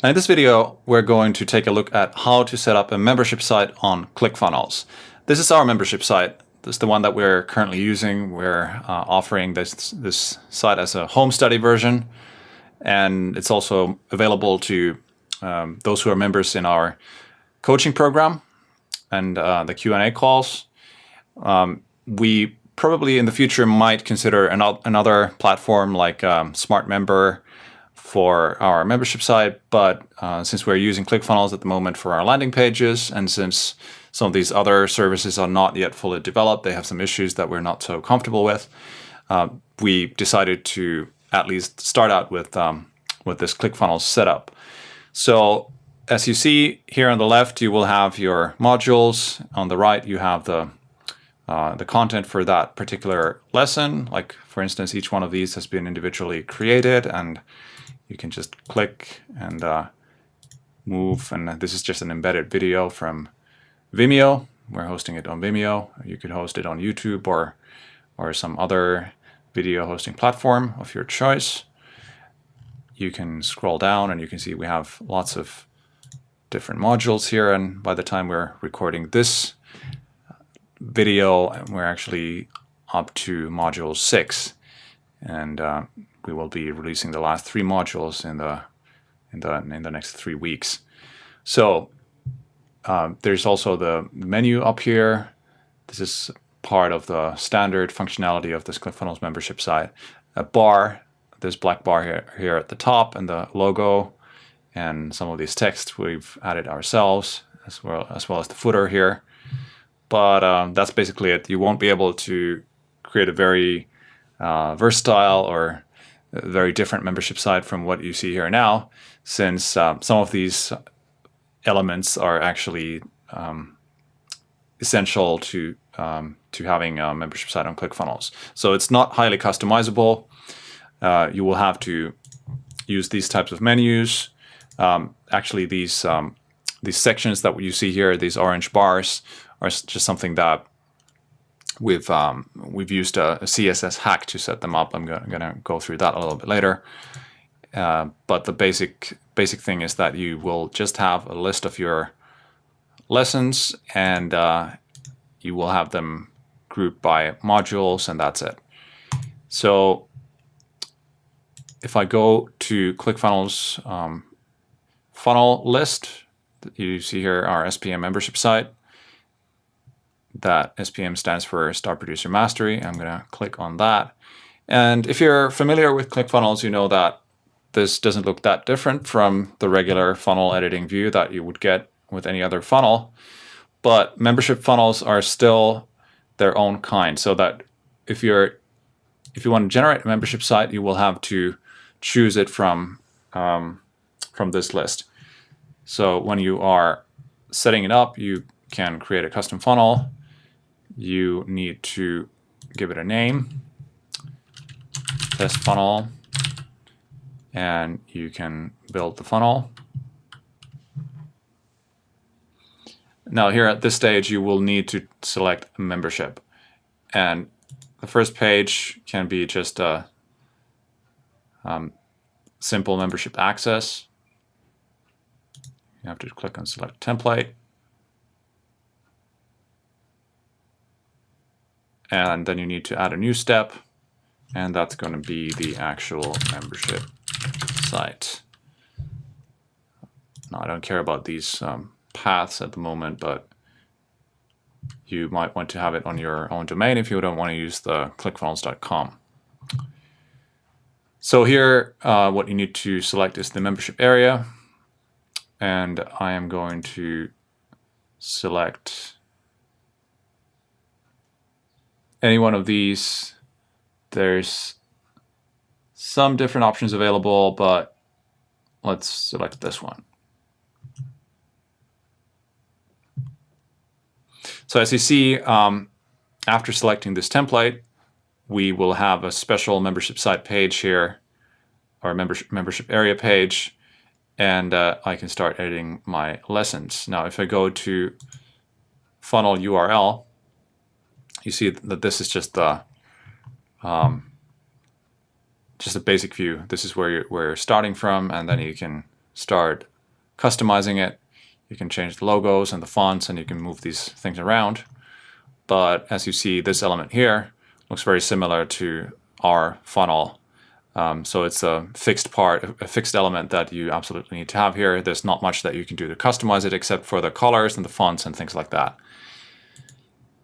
Now in this video, we're going to take a look at how to set up a membership site on Clickfunnels. This is our membership site. This is the one that we're currently using. We're offering this site as a home study version, and it's also available to those who are members in our coaching program and the Q&A calls. We probably in the future might consider another platform like Smart Member for our membership site, but since we're using Clickfunnels at the moment for our landing pages, and since some of these other services are not yet fully developed, they have some issues that we're not so comfortable with, we decided to at least start out with this Clickfunnels setup. So as you see here on the left, you will have your modules. On the right, you have the content for that particular lesson. Like for instance, each one of these has been individually created, and you can just click and move. And this is just an embedded video from Vimeo. We're hosting it on Vimeo. You could host it on YouTube or some other video hosting platform of your choice. You can scroll down and you can see we have lots of different modules here. And by the time we're recording this video, we're actually up to module 6. And we will be releasing the last 3 modules in the next 3 weeks. So there's also the menu up here. This is part of the standard functionality of this Clickfunnels membership site. A bar, this black bar here at the top, and the logo, and some of these texts we've added ourselves, as well as the footer here. But that's basically it. You won't be able to create a very versatile or a very different membership site from what you see here now, since some of these elements are actually essential to having a membership site on Clickfunnels. So it's not highly customizable. You will have to use these types of menus. Actually, these sections that you see here, these orange bars, are just something that we've used a CSS hack to set them up. I'm gonna go through that a little bit later. But the basic thing is that you will just have a list of your lessons, and you will have them grouped by modules, and that's it. So if I go to Clickfunnels funnel list, you see here our SPM membership site. That SPM stands for Star Producer Mastery. I'm going to click on that. And if you're familiar with Clickfunnels, you know that this doesn't look that different from the regular funnel editing view that you would get with any other funnel. But membership funnels are still their own kind, so that if you want to generate a membership site, you will have to choose it from this list. So when you are setting it up, you can create a custom funnel. You need to give it a name, test funnel, and you can build the funnel. Now here at this stage, you will need to select a membership. And the first page can be just a simple membership access. You have to click on select template. And then you need to add a new step, and that's going to be the actual membership site. Now, I don't care about these paths at the moment, but you might want to have it on your own domain if you don't want to use the clickfunnels.com. So here, what you need to select is the membership area, and I am going to select any one of these. There's some different options available, but let's select this one. So as you see, after selecting this template, we will have a special membership site page here, or membership area page, and I can start editing my lessons. Now, if I go to funnel URL, you see that this is just a basic view. This is where you're starting from, and then you can start customizing it. You can change the logos and the fonts, and you can move these things around. But as you see, this element here looks very similar to our funnel. So it's a fixed part, a fixed element that you absolutely need to have here. There's not much that you can do to customize it except for the colors and the fonts and things like that.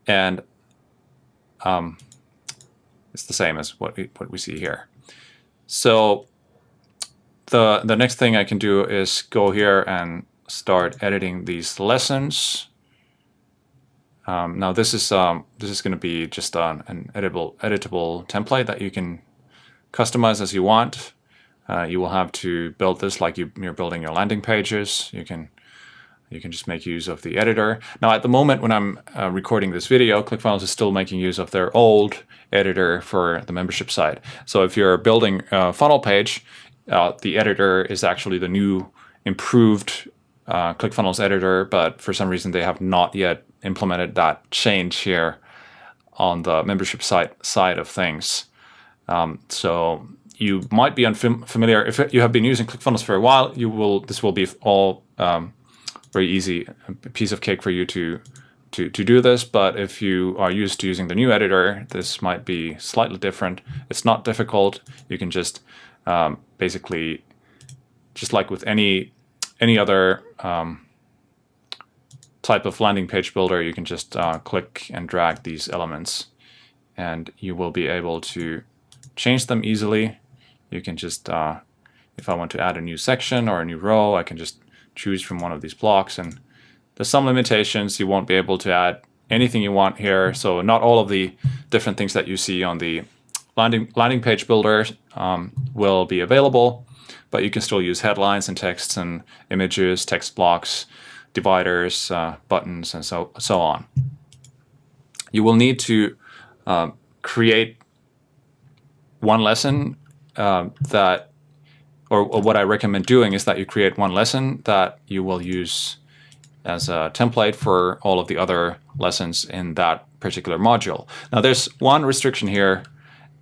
And it's the same as what we see here. So the next thing I can do is go here and start editing these lessons. Now this is going to be just an editable template that you can customize as you want. You will have to build this like you're building your landing pages. You can just make use of the editor. Now at the moment when I'm recording this video, Clickfunnels is still making use of their old editor for the membership site. So if you're building a funnel page, the editor is actually the new improved Clickfunnels editor, but for some reason they have not yet implemented that change here on the membership side of things. So you might be unfamiliar. If you have been using Clickfunnels for a while, this will be all very easy, a piece of cake for you to do this. But if you are used to using the new editor, this might be slightly different. It's not difficult. You can just basically, just like with any other type of landing page builder, you can just click and drag these elements, and you will be able to change them easily. You can just, if I want to add a new section or a new row, I can just choose from one of these blocks, and there's some limitations. You won't be able to add anything you want here. So not all of the different things that you see on the landing page builder will be available, but you can still use headlines and texts and images, text blocks, dividers, buttons, and so on. You will need to create one lesson or what I recommend doing is that you create one lesson that you will use as a template for all of the other lessons in that particular module. Now there's one restriction here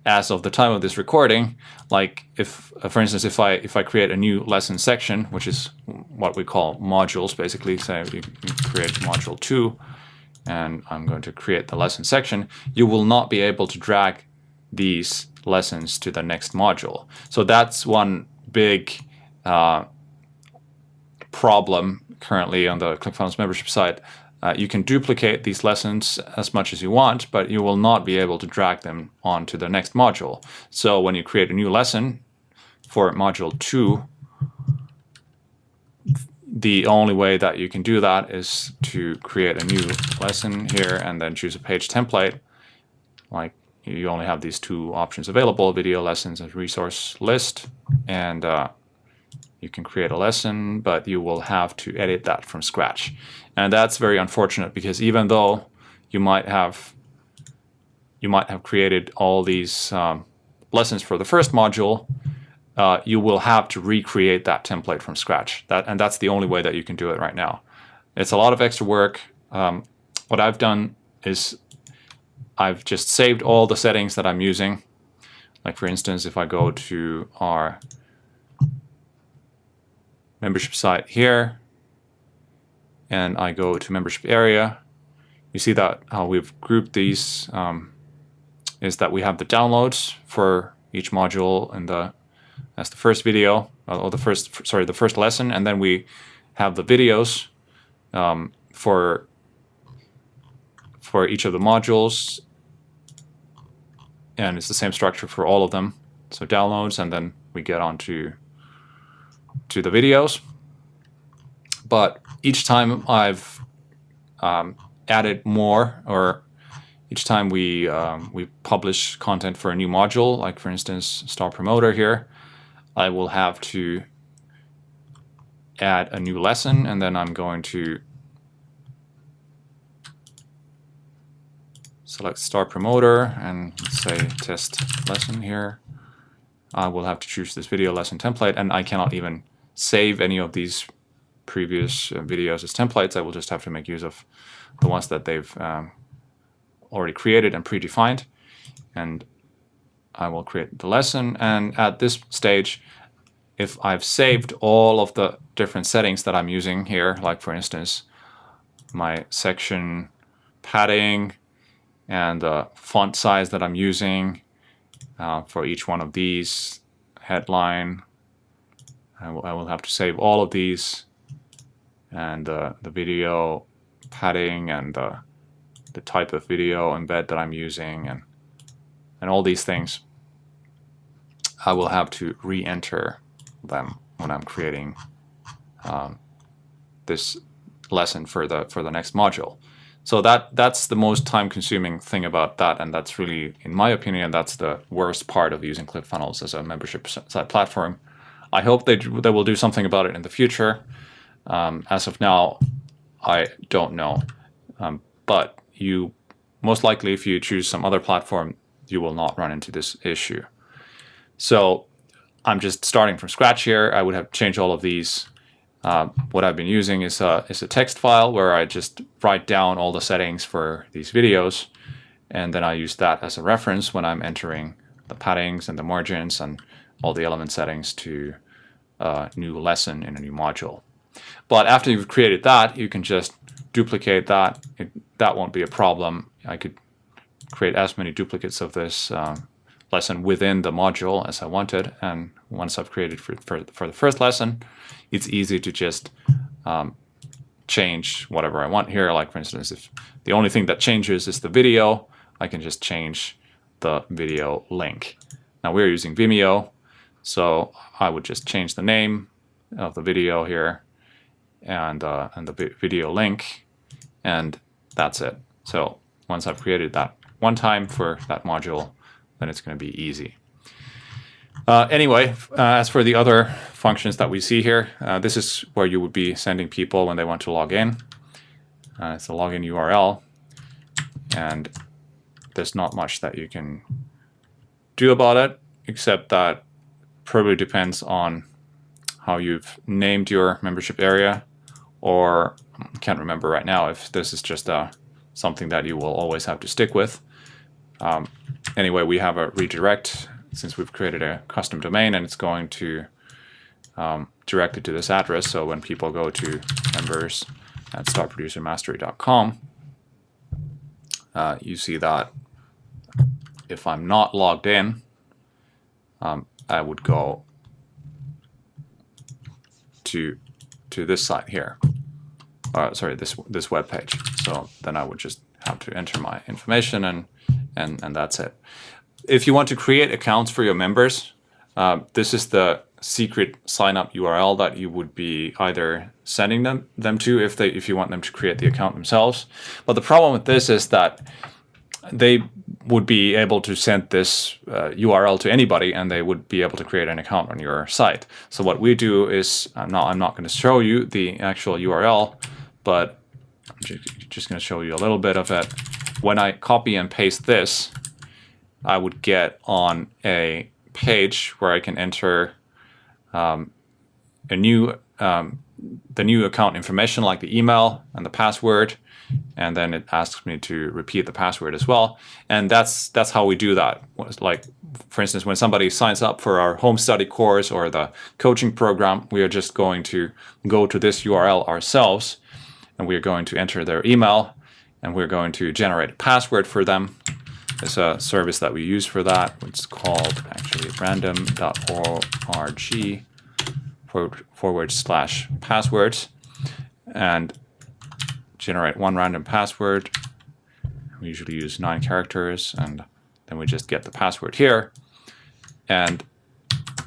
as of the time of this recording. Like if, for instance, if I create a new lesson section, which is what we call modules, basically, say you create module 2, and I'm going to create the lesson section, you will not be able to drag these lessons to the next module. So that's one big problem currently on the Clickfunnels membership site. You can duplicate these lessons as much as you want, but you will not be able to drag them onto the next module. So when you create a new lesson for module 2, the only way that you can do that is to create a new lesson here and then choose a page template. Like, you only have these two options available: video lessons and resource list. And you can create a lesson, but you will have to edit that from scratch. And that's very unfortunate, because even though you might have created all these lessons for the first module, you will have to recreate that template from scratch. And that's the only way that you can do it right now. It's a lot of extra work. What I've done is I've just saved all the settings that I'm using. Like, for instance, if I go to our membership site here and I go to membership area, you see that how we've grouped these is that we have the downloads for each module in as the first video, or the first lesson, and then we have the videos for each of the modules, and it's the same structure for all of them. So downloads, and then we get on to the videos. But each time I've added more, or each time we publish content for a new module, like for instance Star Promoter here, I will have to add a new lesson, and then I'm going to select Star Promoter and say test lesson here. I will have to choose this video lesson template, and I cannot even save any of these previous videos as templates. I will just have to make use of the ones that they've already created and predefined. And I will create the lesson, and at this stage if I've saved all of the different settings that I'm using here, like for instance, my section padding and the font size that I'm using for each one of these, headline, I will have to save all of these, and the video padding and the type of video embed that I'm using, and all these things. I will have to re-enter them when I'm creating this lesson for the next module. So that's the most time-consuming thing about that, and that's really, in my opinion, that's the worst part of using ClickFunnels as a membership site platform. I hope they will do something about it in the future. As of now, I don't know. But you most likely, if you choose some other platform, you will not run into this issue. So I'm just starting from scratch here. I would have changed all of these. What I've been using is a text file where I just write down all the settings for these videos, and then I use that as a reference when I'm entering the paddings and the margins and all the element settings to a new lesson in a new module. But after you've created that, you can just duplicate that. That won't be a problem. I could create as many duplicates of this lesson within the module as I wanted, and once I've created for the first lesson, it's easy to just change whatever I want here. Like for instance, if the only thing that changes is the video, I can just change the video link. Now we're using Vimeo, so I would just change the name of the video here and the video link, and that's it. So once I've created that one time for that module, then it's going to be easy. Anyway, as for the other functions that we see here, this is where you would be sending people when they want to log in. It's a login URL, and there's not much that you can do about it, except that probably depends on how you've named your membership area, or I can't remember right now if this is just something that you will always have to stick with. Anyway, we have a redirect since we've created a custom domain, and it's going to direct it to this address. So when people go to members@startproducermastery.com, you see that if I'm not logged in, I would go to this site here. Sorry, this web page. So then I would just have to enter my information, and that's it. If you want to create accounts for your members, this is the secret sign-up URL that you would be either sending them to if you want them to create the account themselves. But the problem with this is that they would be able to send this URL to anybody, and they would be able to create an account on your site. So what we do is, I'm not going to show you the actual URL, but I'm just going to show you a little bit of it. When I copy and paste this, I would get on a page where I can enter the new account information, like the email and the password, and then it asks me to repeat the password as well. And that's how we do that. Like, for instance, when somebody signs up for our home study course or the coaching program, we are just going to go to this URL ourselves, and we are going to enter their email, and we're going to generate a password for them. There's a service that we use for that. It's called actually random.org/passwords, and generate one random password. We usually use 9 characters, and then we just get the password here, and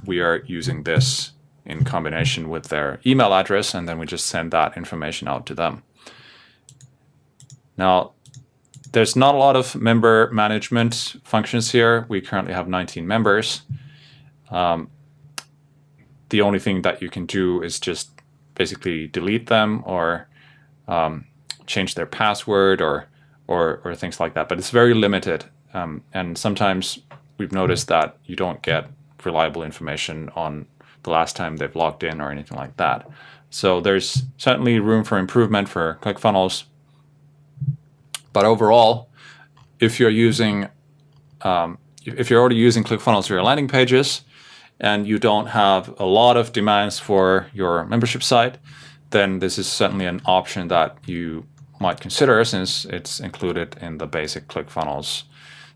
we are using this in combination with their email address, and then we just send that information out to them. Now, there's not a lot of member management functions here. We currently have 19 members. The only thing that you can do is just basically delete them or change their password or things like that. But it's very limited. And sometimes we've noticed that you don't get reliable information on the last time they've logged in or anything like that. So there's certainly room for improvement for ClickFunnels. But overall, if you're already using ClickFunnels for your landing pages, and you don't have a lot of demands for your membership site, then this is certainly an option that you might consider, since it's included in the basic ClickFunnels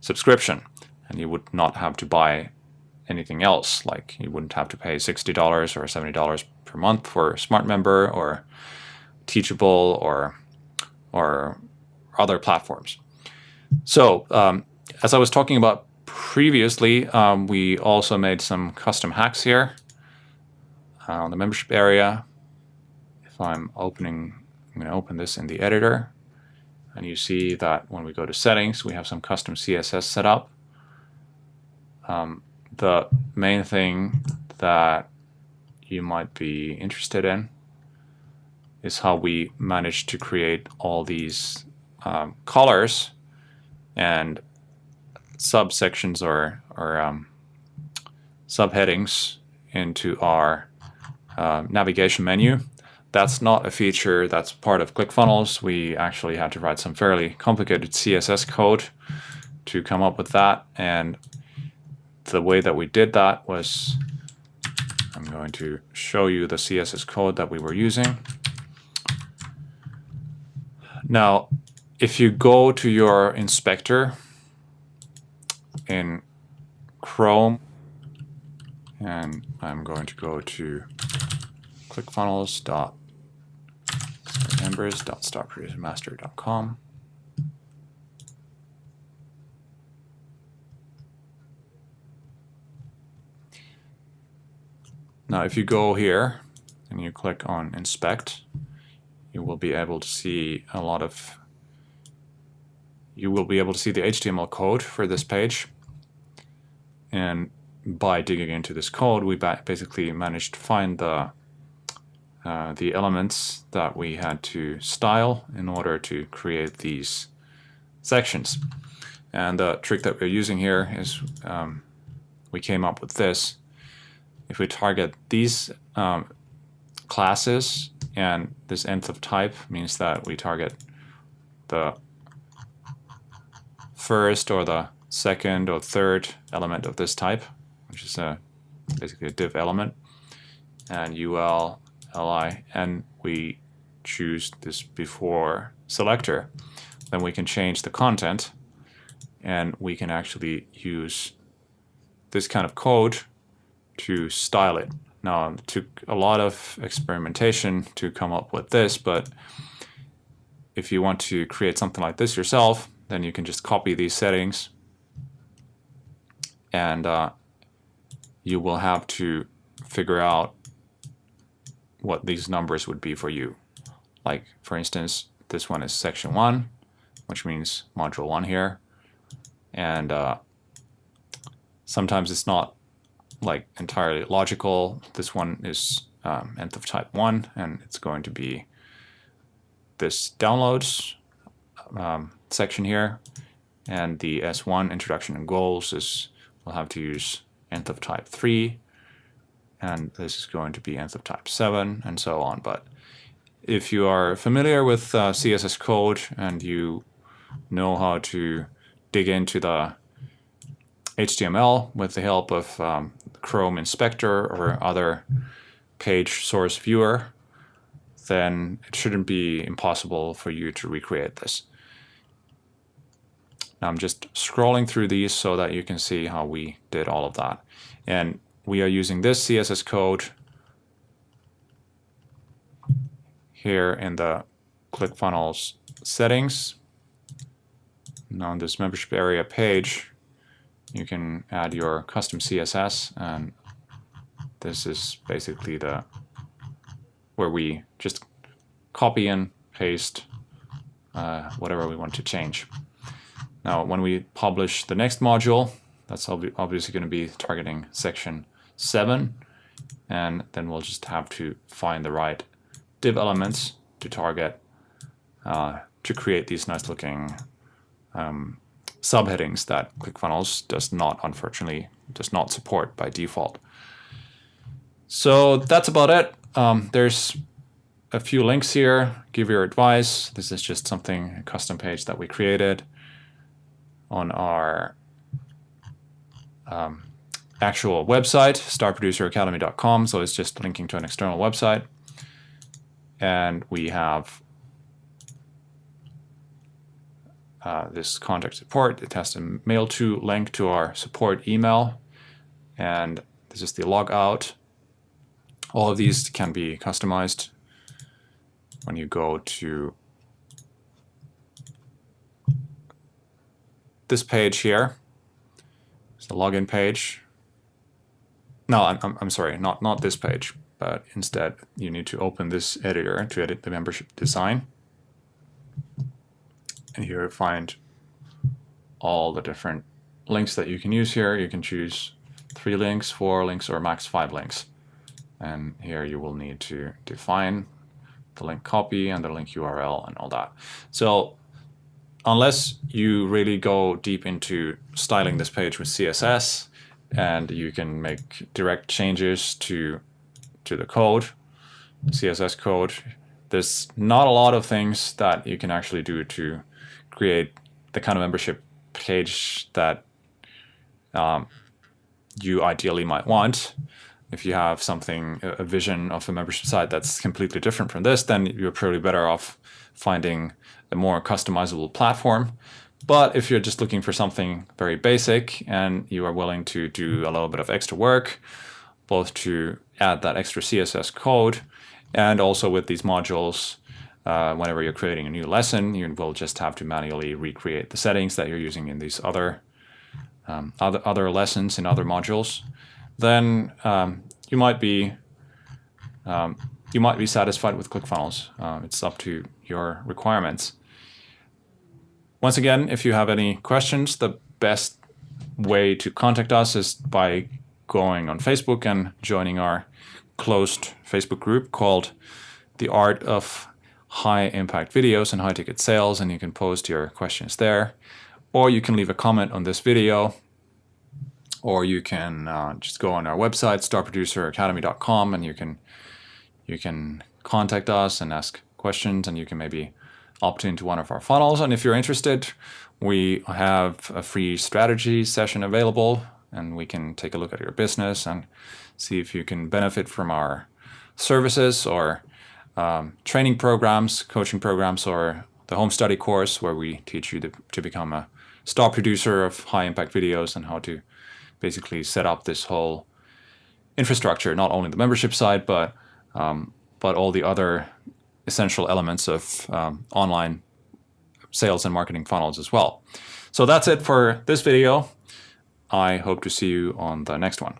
subscription, and you would not have to buy anything else. Like, you wouldn't have to pay $60 or $70 per month for Smart Member or Teachable or other platforms. So as I was talking about previously, we also made some custom hacks here on the membership area. If I'm going to open this in the editor, and you see that when we go to settings, we have some custom CSS set up. The main thing that you might be interested in is how we managed to create all these colors and subsections or subheadings into our navigation menu. That's not a feature that's part of ClickFunnels. We actually had to write some fairly complicated CSS code to come up with that, and the way that we did that was, I'm going to show you the CSS code that we were using. Now, if you go to your inspector in Chrome, and I'm going to go to clickfunnels.members.startproducermaster.com. Now, if you go here and you click on Inspect, you will be able to see the HTML code for this page. And by digging into this code, we basically managed to find the elements that we had to style in order to create these sections. And the trick that we're using here is we came up with this. If we target these classes, and this nth of type means that we target the first or the second or third element of this type, which is basically a div element, and ul, li, and we choose this before selector, then we can change the content, and we can actually use this kind of code to style it. Now, it took a lot of experimentation to come up with this, but if you want to create something like this yourself, then you can just copy these settings, and you will have to figure out what these numbers would be for you. Like, for instance, this one is section 1, which means module 1 here, and sometimes it's not like entirely logical. This one is nth of type 1, and it's going to be this downloads section here, and the S1 introduction and goals is, we'll have to use nth of type 3, and this is going to be nth of type 7, and so on. But if you are familiar with CSS code and you know how to dig into the HTML with the help of Chrome Inspector or other page source viewer, then it shouldn't be impossible for you to recreate this. Now, I'm just scrolling through these so that you can see how we did all of that. And we are using this CSS code here in the ClickFunnels settings. Now, on this membership area page, you can add your custom CSS, and this is basically where we just copy and paste whatever we want to change. Now, when we publish the next module, that's obviously going to be targeting section 7, and then we'll just have to find the right div elements to target to create these nice looking subheadings that ClickFunnels unfortunately does not support by default. So that's about it. There's a few links here. Give your advice. This is just a custom page that we created on our actual website, startproduceracademy.com. So it's just linking to an external website. And we have this contact support. It has a mail to link to our support email. And this is the log out. All of these can be customized when you go to this page here. It's the login page. No, I'm sorry, not this page, but instead you need to open this editor to edit the membership design. And here you find all the different links that you can use here. You can choose 3 links, 4 links, or max 5 links. And here you will need to define the link copy and the link URL and all that. So unless you really go deep into styling this page with CSS and you can make direct changes to the code, CSS code, there's not a lot of things that you can actually do to create the kind of membership page that you ideally might want. If you have something, a vision of a membership site that's completely different from this, then you're probably better off finding a more customizable platform. But if you're just looking for something very basic and you are willing to do a little bit of extra work, both to add that extra CSS code and also with these modules, whenever you're creating a new lesson, you will just have to manually recreate the settings that you're using in these other lessons in other modules. Then you might be satisfied with Clickfunnels. It's up to your requirements. Once again, if you have any questions, the best way to contact us is by going on Facebook and joining our closed Facebook group called The Art of High Impact Videos and High Ticket Sales, and you can post your questions there. Or you can leave a comment on this video, or you can just go on our website, startproduceracademy.com, and you can contact us and ask questions, and you can maybe opt into one of our funnels. And if you're interested, we have a free strategy session available, and we can take a look at your business and see if you can benefit from our services or training programs, coaching programs, or the home study course where we teach you to become a star producer of high impact videos and how to basically set up this whole infrastructure, not only the membership side, but all the other essential elements of online sales and marketing funnels as well. So that's it for this video. I hope to see you on the next one.